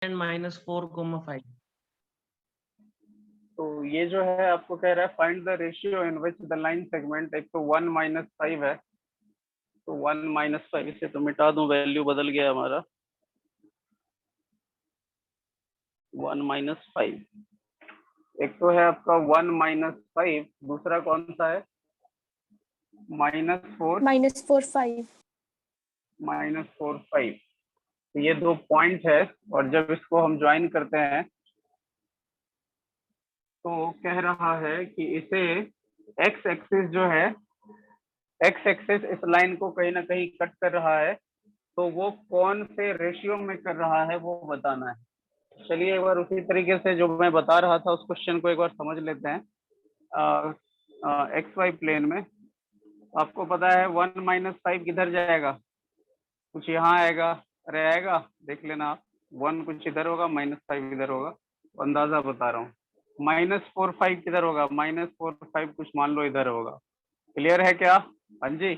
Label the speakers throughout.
Speaker 1: And -4, 5।
Speaker 2: तो ये जो है आपको कह रहा है find the ratio in which the line segment, एक तो 1 - 5 है, तो 1 - 5 से तो मिटा दूं, वैल्यू बदल गया हमारा 1 - 5। एक तो है आपका 1 - 5, दूसरा कौन सा है -4
Speaker 3: -4
Speaker 2: -4 5। तो ये दो पॉइंट है, और जब इसको हम ज्वाइन करते हैं तो कह रहा है कि इसे एक्स एक्सिस जो है, एक्स एक्सिस इस लाइन को कहीं ना कहीं कट कर रहा है, तो वो कौन से रेशियो में कर रहा है वो बताना है। चलिए एक बार उसी तरीके से जो मैं बता रहा था उस क्वेश्चन को एक बार समझ लेते हैं। एक्स वाई प्लेन में आपको पता है 1 - 5 किधर जाएगा, कुछ यहाँ आएगा, अरे आएगा, देख लेना आप, 1 कुछ इधर होगा, -5 इधर होगा, अंदाजा बता रहा हूँ। -4 5 किधर होगा, -4 5 कुछ मान लो इधर होगा। क्लियर है क्या? हाँ जी,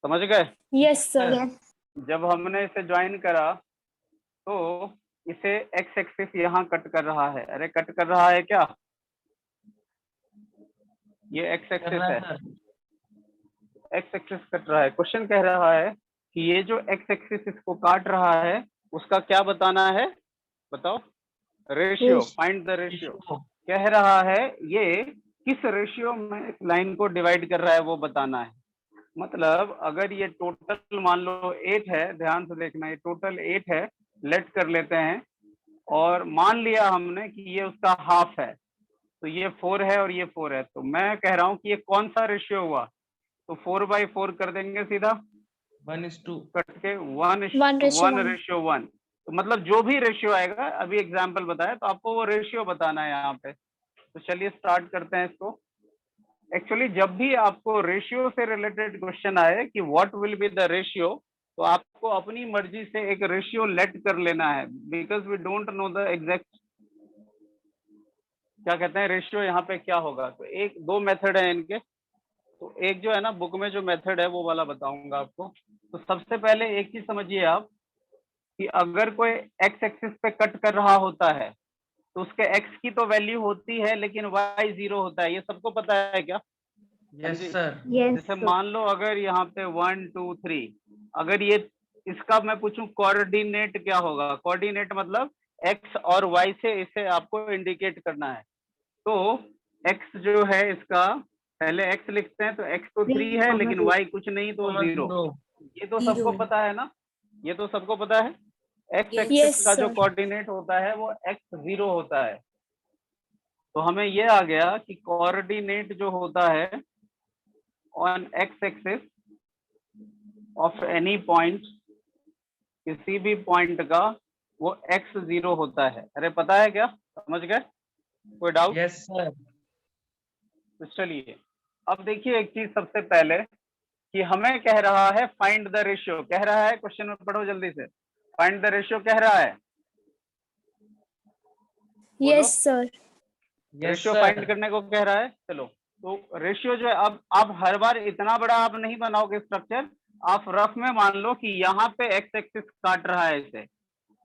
Speaker 2: समझ गए?
Speaker 3: Yes sir.
Speaker 2: जब हमने इसे ज्वाइन करा तो इसे एक्स एक्सिस यहाँ कट कर रहा है, अरे कट कर रहा है क्या, ये एक्स एक्सिस है, एक्स एक्सिस कट रहा है। क्वेश्चन कह रहा है कि ये जो एक्स एक्सिस इसको काट रहा है उसका क्या बताना है, बताओ, रेशियो, फाइंड द रेशियो। कह रहा है ये किस रेशियो में इस लाइन को डिवाइड कर रहा है वो बताना है। मतलब अगर ये टोटल मान लो 8 है, ध्यान से देखना, ये टोटल 8 है, लेट कर लेते हैं, और मान लिया हमने कि ये उसका हाफ है, तो ये 4 है और ये 4 है, तो मैं कह रहा हूँ कि ये कौन सा रेशियो हुआ, तो 4/4 कर देंगे सीधा,
Speaker 1: 1:2
Speaker 2: कट के 1:1 रेशियो 1। तो मतलब जो भी रेशियो आएगा, अभी एग्जाम्पल बताया तो आपको वो रेशियो बताना है यहाँ पे। तो चलिए स्टार्ट करते हैं इसको। एक्चुअली जब भी आपको रेशियो से रिलेटेड क्वेश्चन आए कि what will be the ratio, तो आपको अपनी मर्जी से एक रेशियो लेट कर लेना है, because we don't know the exact क्या कहते हैं रेशियो यहाँ पे क्या होगा। तो एक दो मेथड है इनके, तो एक जो है ना बुक में जो मेथड है वो वाला बताऊंगा आपको। तो सबसे पहले एक चीज समझिए आप कि अगर कोई एक्स एक्सिस पे कट कर रहा होता है तो उसके एक्स की तो वैल्यू होती है लेकिन वाई 0 होता है, ये सबको पता है क्या?
Speaker 1: Yes sir.
Speaker 2: जैसे मान लो अगर यहाँ पे 1 2 3, अगर ये इसका मैं पूछूं कोऑर्डिनेट क्या होगा, कोऑर्डिनेट मतलब एक्स और वाई से इसे आपको इंडिकेट करना है। तो एक्स जो है इसका, पहले एक्स लिखते हैं, तो एक्स तो 3 है लेकिन वाई कुछ नहीं तो 0। ये तो सबको पता है ना, ये तो सबको पता है। एक्स एक्सिस का जो कोऑर्डिनेट होता है वो एक्स 0 होता है। तो हमें ये आ गया कि कोऑर्डिनेट जो होता है on x axis of any point, किसी भी पॉइंट का, वो एक्स 0 होता है। अरे पता है क्या, समझ गए, कोई डाउट?
Speaker 1: Yes sir.
Speaker 2: तो चलिए अब देखिए एक चीज सबसे पहले कि हमें कह रहा है फाइंड द रेशियो, कह रहा है, क्वेश्चन में पढ़ो जल्दी से, फाइंड द रेशियो कह रहा है,
Speaker 3: यस सर।
Speaker 2: रेशियो फाइंड करने को कह रहा है। चलो तो रेशियो जो है, अब हर बार इतना बड़ा आप नहीं बनाओगे स्ट्रक्चर, आप रफ में मान लो कि यहाँ पे एक्स एक्सिस काट रहा है इसे।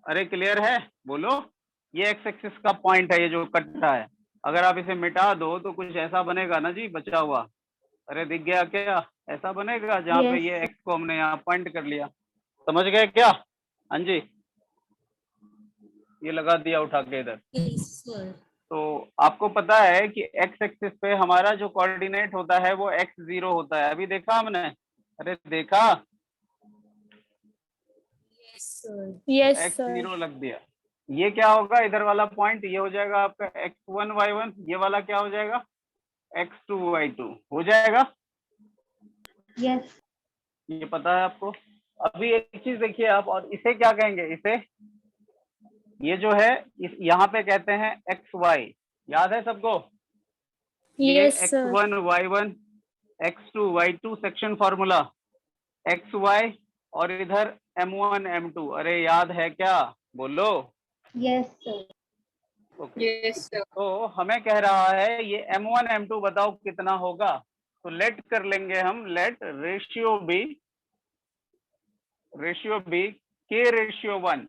Speaker 2: अरे क्लियर है, बोलो, ये एक्स एक्सिस का पॉइंट है ये जो कट रहा है। अगर आप इसे मिटा दो तो कुछ ऐसा बनेगा ना जी बचा हुआ, अरे दिख गया क्या, ऐसा बनेगा जहाँ पे ये एक्स को हमने यहाँ पॉइंट कर लिया। समझ गए क्या? हाँ जी, ये लगा दिया उठा के इधर। तो आपको पता है कि एक्स एक्सिस पे हमारा जो कोऑर्डिनेट होता है वो एक्स 0 होता है, अभी देखा हमने, अरे देखा, एक्स 0 लग दिया। ये क्या होगा, इधर वाला पॉइंट ये हो जाएगा आपका x1 y1, ये वाला क्या हो जाएगा x2 y2 हो जाएगा।
Speaker 3: यस।
Speaker 2: ये पता है आपको। अभी एक चीज देखिए आप, और इसे क्या कहेंगे, इसे ये जो है यहाँ पे कहते हैं एक्स वाई, याद है सबको? ये x1 y1 x2 y2 section formula, x Y, और इधर m1 m2, अरे याद है क्या, बोलो?
Speaker 3: Yes sir.
Speaker 2: तो हमें कह रहा है ये m1 m2 बताओ कितना होगा। तो लेट कर लेंगे हम, let ratio b k ratio 1,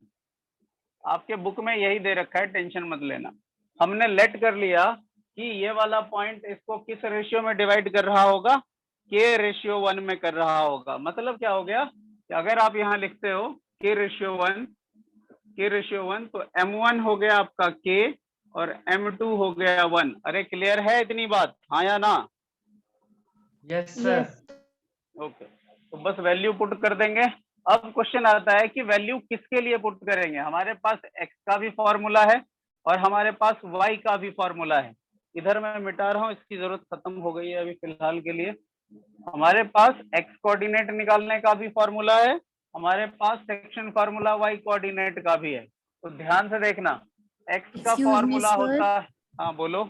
Speaker 2: आपके बुक में यही दे रखा है, टेंशन मत लेना। हमने लेट कर लिया कि ये वाला पॉइंट इसको किस रेशियो में डिवाइड कर रहा होगा, के रेशियो 1 में कर रहा होगा। मतलब क्या हो गया कि अगर आप यहाँ लिखते हो के रेशियो 1 तो m1 हो गया आपका k और m2 हो गया 1। अरे क्लियर है इतनी बात, हाँ या ना?
Speaker 1: Yes, sir.
Speaker 3: Yes.
Speaker 2: ओके, तो बस वैल्यू पुट कर देंगे। अब क्वेश्चन आता है कि वैल्यू किसके लिए पुट करेंगे। हमारे पास x का भी फॉर्मूला है और हमारे पास y का भी फॉर्मूला है। इधर मैं मिटा रहा हूँ, इसकी जरूरत खत्म हो गई है अभी फिलहाल के लिए। हमारे पास x कोऑर्डिनेट निकालने का भी फॉर्मूला है, हमारे पास सेक्शन फॉर्मूला y कोऑर्डिनेट का भी है। तो ध्यान से देखना, x का
Speaker 4: Excuse me,
Speaker 2: फॉर्मूला
Speaker 4: sir.
Speaker 2: होता है, हाँ बोलो।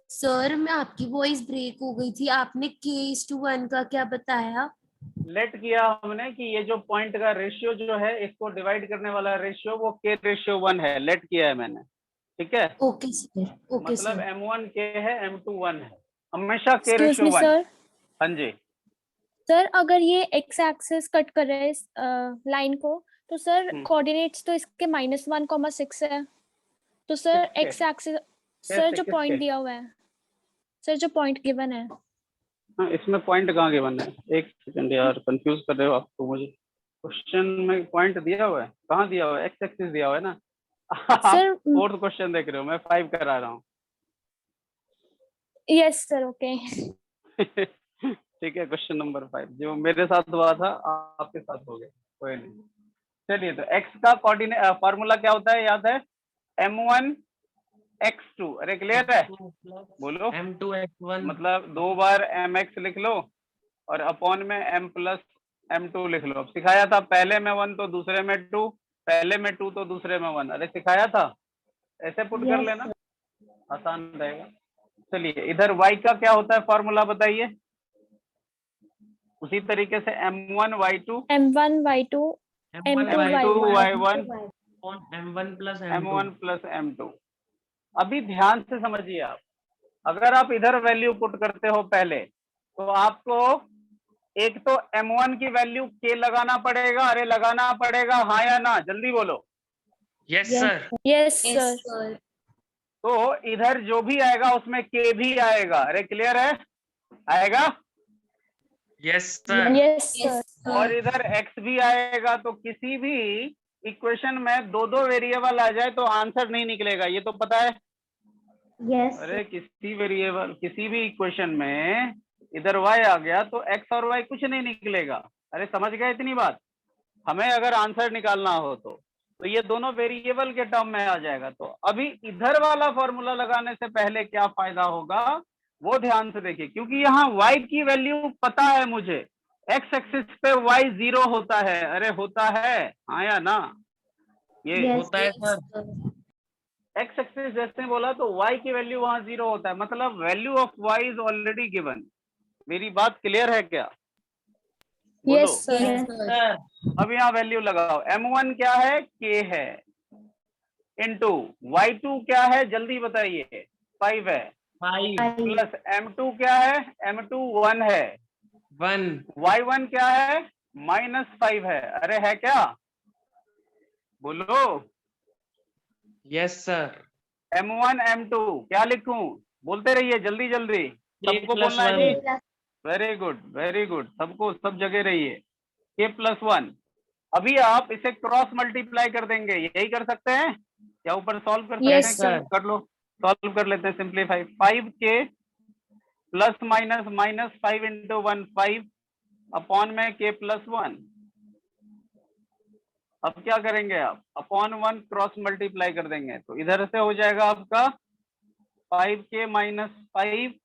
Speaker 4: सर मैं आपकी वॉइस ब्रेक हो गई थी, आपने k:1 का क्या बताया?
Speaker 2: लेट किया हमने कि ये जो पॉइंट का रेशियो जो है, इसको डिवाइड करने वाला रेशियो वो k रेशियो 1 है, लेट किया है मैंने, ठीक है।
Speaker 4: ओके सर, ओके
Speaker 2: मतलब
Speaker 4: सर।
Speaker 2: m1 k है, m2 1 है, हमेशा k
Speaker 3: Excuse
Speaker 2: ratio
Speaker 3: me,
Speaker 2: 1।
Speaker 3: sir.
Speaker 2: हाँ जी,
Speaker 3: सर अगर ये एक्स एक्सिस कट कर रहा है इस लाइन को, तो सर
Speaker 2: हम्म।
Speaker 3: कोऑर्डिनेट्स तो इसके -1,6 है। तो सर
Speaker 2: किसके?
Speaker 3: एक्स एक्सिस, सर
Speaker 2: कैसे,
Speaker 3: जो
Speaker 2: किसके?
Speaker 3: पॉइंट दिया हुआ है, सर जो पॉइंट गिवन है।
Speaker 2: हाँ, इसमें पॉइंट कहाँ के बना है? एक सेकंड यार, कंफ्यूज कर रहे हो आप तो मुझे। क्वेश्चन में पॉइंट दिया हुआ है, कहाँ दिया हुआ है? एक्स एक्सिस दिया हुआ है ना। आप
Speaker 3: सर
Speaker 2: 4th क्वेश्चन देख रहे हो, मैं 5 करा रहा हूँ।
Speaker 3: Yes sir, okay.
Speaker 2: ठीक है, क्वेश्चन नंबर 5 जो मेरे साथ हुआ था आपके साथ हो गया, कोई नहीं। चलिए, तो x का कोऑर्डिनेट फॉर्मूला क्या होता है, याद है? m1 x2। अरे क्लियर है? बोलो।
Speaker 1: M2 X1.
Speaker 2: मतलब 2 बार mx लिख लो और अपॉन में m प्लस m2 लिख लो। अब सिखाया था, पहले में 1 तो दूसरे में 2, पहले में 2 तो दूसरे में 1। अरे सिखाया था, ऐसे पुट कर
Speaker 3: Yes,
Speaker 2: लेना, आसान रहेगा। चलिए, इधर y का क्या होता है फॉर्मूला बताइए। उसी तरीके से m1 y2
Speaker 3: M1 Y2
Speaker 1: M1
Speaker 3: M2
Speaker 2: M2
Speaker 3: Y1
Speaker 2: y1
Speaker 1: on M1 plus M2.
Speaker 2: m1 plus m2। अभी ध्यान से समझिए आप, अगर आप इधर वैल्यू पुट करते हो पहले, तो आपको एक तो m1 की वैल्यू k लगाना पड़ेगा। अरे लगाना पड़ेगा, हाँ या ना, जल्दी बोलो।
Speaker 1: Yes,
Speaker 3: Yes.
Speaker 1: sir.
Speaker 3: Yes
Speaker 4: yes
Speaker 3: sir.
Speaker 4: Sir.
Speaker 2: तो इधर जो भी आएगा उसमें k भी आएगा। अरे क्लियर है? आएगा।
Speaker 1: Yes, sir.
Speaker 3: Yes
Speaker 4: yes
Speaker 3: sir.
Speaker 2: और
Speaker 4: सर।
Speaker 2: इधर x भी आएगा। तो किसी भी इक्वेशन में दो दो वेरिएबल आ जाए तो आंसर नहीं निकलेगा, ये तो पता है।
Speaker 3: यस
Speaker 2: अरे किसी वेरिएबल, किसी भी इक्वेशन में इधर y आ गया तो x और y कुछ नहीं निकलेगा। अरे समझ गए इतनी बात? हमें अगर आंसर निकालना हो तो ये दोनों वेरिएबल के टर्म में आ जाएगा। तो अभी इधर वाला फॉर्मूला लगाने से पहले क्या फायदा होगा वो ध्यान से देखिए, क्योंकि यहाँ y की वैल्यू पता है मुझे, x एक्सिस पे y 0 होता है। अरे होता है, हाँ या ना? ये
Speaker 3: Yes.
Speaker 1: होता है सर.
Speaker 2: x एक्सिस जैसे बोला तो y की वैल्यू वहां 0 होता है, मतलब value of y is already given. मेरी बात क्लियर है क्या? बोलो।
Speaker 3: Yes sir.
Speaker 4: Yes sir.
Speaker 1: Sir.
Speaker 2: अब यहाँ वैल्यू लगाओ, m1 क्या है? k है, इनटू y2 क्या है जल्दी बताइए? 5 है,
Speaker 1: 5.
Speaker 2: प्लस m2 क्या है? m2 1 है,
Speaker 1: 1.
Speaker 2: y1 क्या है? -5 है। अरे है क्या? बोलो।
Speaker 1: Yes, sir.
Speaker 2: m1 m2 क्या लिखूं? बोलते रहिए जल्दी जल्दी,
Speaker 1: K
Speaker 2: सबको
Speaker 1: plus
Speaker 2: बोलना है
Speaker 1: 1.
Speaker 2: जी। वेरी गुड, वेरी गुड, सबको सब जगह रहिए। k+1। अभी आप इसे क्रॉस मल्टीप्लाई कर देंगे, यही कर सकते हैं क्या? ऊपर सॉल्व कर सकते
Speaker 3: Yes,
Speaker 2: हैं?
Speaker 1: sir.
Speaker 2: कर लो, सॉल्व कर लेते हैं, simplify. 5k plus minus -5 into 1 5 upon में k+1। अब क्या करेंगे आप? अपॉन 1 क्रॉस मल्टीप्लाई कर देंगे, तो इधर से हो जाएगा आपका 5k - 5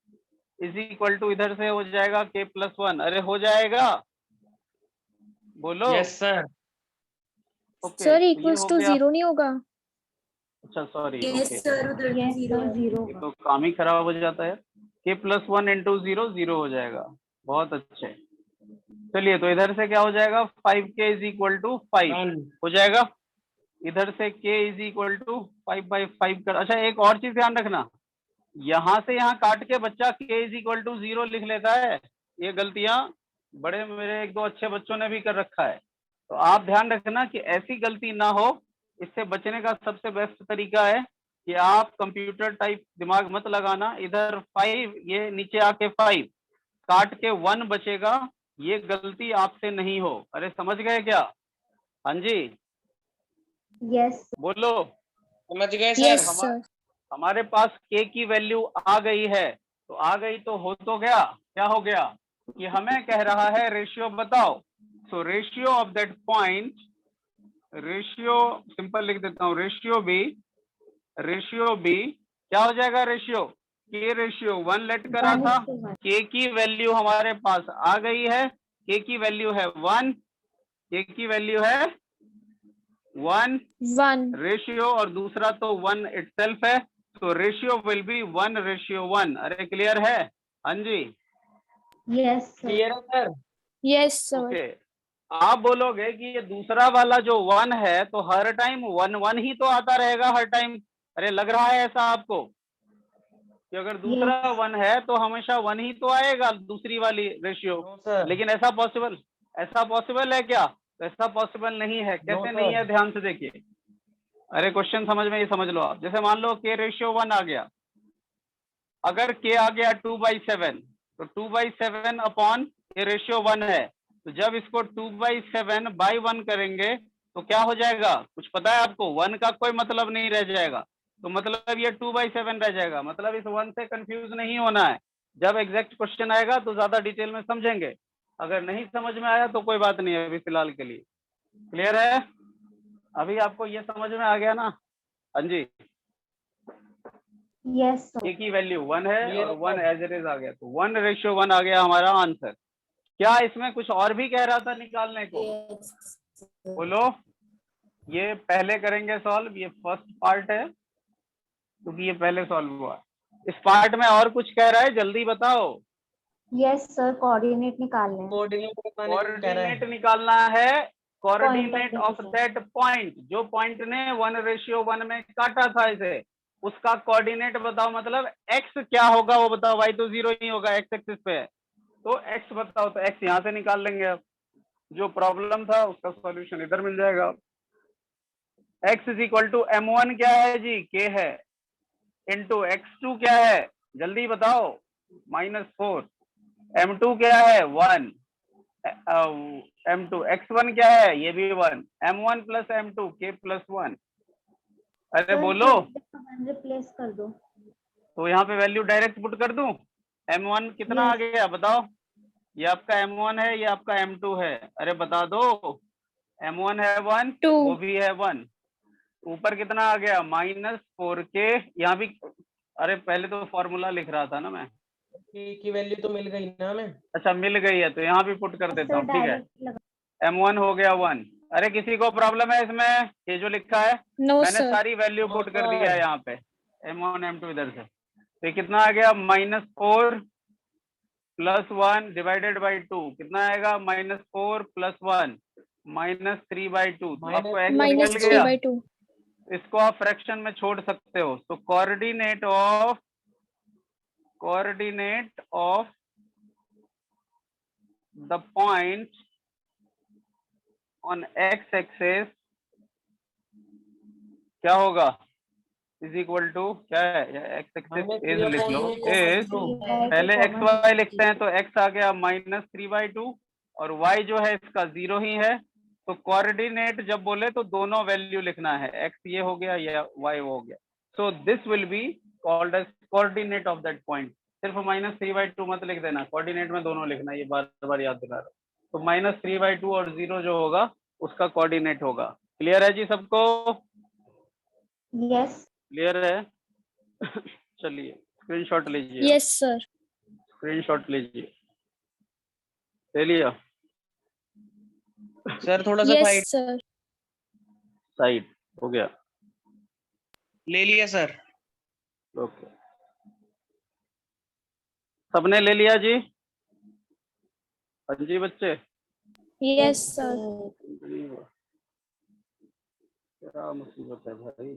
Speaker 2: इज इक्वल टू, इधर से हो जाएगा k+1। अरे हो जाएगा, बोलो।
Speaker 1: Yes, sir.
Speaker 2: ओके,
Speaker 3: सर
Speaker 2: तो ये
Speaker 3: इक्वल्स
Speaker 2: हो
Speaker 3: टू
Speaker 2: गया।
Speaker 3: 0 नहीं होगा?
Speaker 2: अच्छा सॉरी,
Speaker 4: यस
Speaker 2: ओके,
Speaker 4: सर, उधर तो
Speaker 3: यस
Speaker 4: जीरो
Speaker 3: सर,
Speaker 4: है।
Speaker 3: 0
Speaker 2: ये तो काम ही खराब हो जाता है। k+1 इंटू 0 0 हो जाएगा, बहुत अच्छे। चलिए, तो इधर से क्या हो जाएगा? 5k is equal to 5
Speaker 1: 1.
Speaker 2: हो जाएगा। इधर से k इज इक्वल टू 5/5 कर। अच्छा, एक और चीज ध्यान रखना, यहाँ से यहाँ काट के बच्चा k इज इक्वल टू 0 लिख लेता है। ये गलतियां बड़े मेरे 1-2 अच्छे बच्चों ने भी कर रखा है। तो आप ध्यान रखना कि ऐसी गलती ना हो इससे बचने का सबसे बेस्ट तरीका है कि आप कंप्यूटर टाइप दिमाग मत लगाना, इधर 5 ये नीचे आके 5 काट के 1 बचेगा, ये गलती आपसे नहीं हो। अरे समझ गए क्या? हाँ जी
Speaker 5: यस
Speaker 2: बोलो।
Speaker 1: समझ गए
Speaker 3: यस
Speaker 1: सर।
Speaker 3: सर।
Speaker 2: हमारे पास k की वैल्यू आ गई है, तो आ गई तो हो तो गया, क्या हो गया कि हमें कह रहा है रेशियो बताओ। So ratio of that point, ratio simple लिख देता हूँ, रेशियो बी क्या हो जाएगा? रेशियो के रेशियो 1 लेट करा था, के की वैल्यू हमारे पास आ गई है, के की वैल्यू है 1, के की वैल्यू है 1
Speaker 3: 1
Speaker 2: रेशियो और दूसरा तो 1 इटसेल्फ है, तो रेशियो विल बी 1:1। अरे क्लियर है? हाँ जी
Speaker 5: यस
Speaker 1: क्लियर है सर।
Speaker 3: Yes sir.
Speaker 2: ओके। आप बोलोगे कि ये दूसरा वाला जो 1 है तो हर टाइम 1 1 ही तो आता रहेगा हर टाइम। अरे लग रहा है ऐसा आपको कि अगर दूसरा 1 है तो हमेशा 1 ही तो आएगा दूसरी वाली रेशियो?
Speaker 1: No sir.
Speaker 2: लेकिन ऐसा पॉसिबल है क्या? तो ऐसा पॉसिबल नहीं है। कैसे
Speaker 1: No,
Speaker 2: नहीं
Speaker 1: sir.
Speaker 2: है? ध्यान से देखिए। अरे क्वेश्चन समझ में ही समझ लो आप। जैसे मान लो के रेशियो 1 आ गया, अगर के आ गया 2/7 तो 2/7 अपॉन के रेशियो 1 है, तो जब इसको 2/7/1 करेंगे तो क्या हो जाएगा? कुछ पता है आपको? 1 का कोई मतलब नहीं रह जाएगा, तो मतलब ये 2/7 रह जाएगा। मतलब इस 1 से कंफ्यूज नहीं होना है। जब एग्जैक्ट क्वेश्चन आएगा तो ज्यादा डिटेल में समझेंगे, अगर नहीं समझ में आया तो कोई बात नहीं है, अभी फिलहाल के लिए। क्लियर है? अभी आपको ये समझ में आ गया ना? हाँ जी
Speaker 5: यस
Speaker 2: ए की वैल्यू 1 है
Speaker 1: Clear
Speaker 2: और
Speaker 1: है
Speaker 2: 1
Speaker 1: सर।
Speaker 2: एज इट इज आ गया, तो 1:1 आ गया हमारा आंसर। क्या इसमें कुछ और भी कह रहा था निकालने को? बोलो। ये पहले करेंगे सॉल्व, ये फर्स्ट पार्ट है क्योंकि ये पहले सॉल्व हुआ। इस पार्ट में और कुछ कह रहा है, जल्दी बताओ।
Speaker 5: यस सर, कोऑर्डिनेट निकालने हैं।
Speaker 1: कोऑर्डिनेट बताने को कह रहा है।
Speaker 2: कोऑर्डिनेट निकालना है, coordinate
Speaker 5: Point
Speaker 2: of
Speaker 5: of
Speaker 2: that point, जो पॉइंट ने 1:1 में काटा था इसे, उसका कोऑर्डिनेट बताओ। मतलब एक्स क्या होगा वो बताओ। वाई तो 0 ही होगा, एक्स एक्सिस पे है, तो एक्स बताओ। तो एक्स यहाँ से निकाल लेंगे अब, जो प्रॉब्लम था उसका सॉल्यूशन इधर मिल जाएगा। x is equal to m1 क्या है जी? k है, इंटू x2 क्या है? जल्दी बताओ। -4। m2 क्या है? 1। m2 x1 क्या है? ये भी 1। m1 plus m2 k plus 1। अरे बोलो।
Speaker 5: रिप्लेस कर दो।
Speaker 2: तो यहाँ पे वैल्यू डायरेक्ट पुट कर दूं? m1 कितना आ
Speaker 5: Yes.
Speaker 2: गया बताओ? ये आपका m1 है, ये आपका m2 है। अरे बता दो। m1 है 1,
Speaker 3: 2
Speaker 2: वो भी है 1। ऊपर कितना आ गया? -4k। यहाँ भी अरे पहले तो फॉर्मूला लिख रहा था ना मैं।
Speaker 1: की वैल्यू तो मिल गई ना हमें।
Speaker 2: अच्छा मिल गई है, तो यहाँ भी पुट कर देता हूँ। ठीक है, m1 हो गया 1। अरे किसी को प्रॉब्लम है इसमें? ये जो लिखा है
Speaker 3: नो
Speaker 2: मैंने
Speaker 3: सर।
Speaker 2: सारी वैल्यू
Speaker 1: No,
Speaker 2: पुट कर
Speaker 1: sir.
Speaker 2: दिया है यहाँ पे, m1 m2 इधर से। तो ये कितना आ गया? -4 + 1 डिवाइडेड बाई 2 कितना आएगा? -4 + 1 -3/2। तो आपको x निकल गया।
Speaker 3: -3/2
Speaker 2: इसको आप फ्रैक्शन में छोड़ सकते हो। तो coordinate of the point on x axis क्या होगा? इज इक्वल टू क्या है? x एक्सेस इज लिख लो, इज पहले x y लिखते हैं, तो x आ गया -3/2 और y जो है इसका 0 ही है। तो कोऑर्डिनेट जब बोले तो दोनों वैल्यू लिखना है, x ये हो गया या y हो गया। So this will be called as coordinate of that point. सिर्फ -3/2 मत लिख देना, कोऑर्डिनेट में दोनों लिखना, ये बार बार याद दिला रहा। तो -3/2 और 0 जो होगा उसका कोऑर्डिनेट होगा। क्लियर है जी सबको?
Speaker 5: यस
Speaker 2: क्लियर है? चलिए स्क्रीनशॉट लीजिए।
Speaker 3: Yes sir.
Speaker 2: स्क्रीनशॉट लीजिए। ले लिया?
Speaker 1: सर थोड़ा सा
Speaker 3: यस
Speaker 1: साइड
Speaker 3: सर।
Speaker 2: साइड हो गया।
Speaker 1: ले लिया सर।
Speaker 2: ओके, सबने ले लिया जी? हाँ जी बच्चे।
Speaker 3: Yes sir.
Speaker 2: क्या मुसीबत है भाई।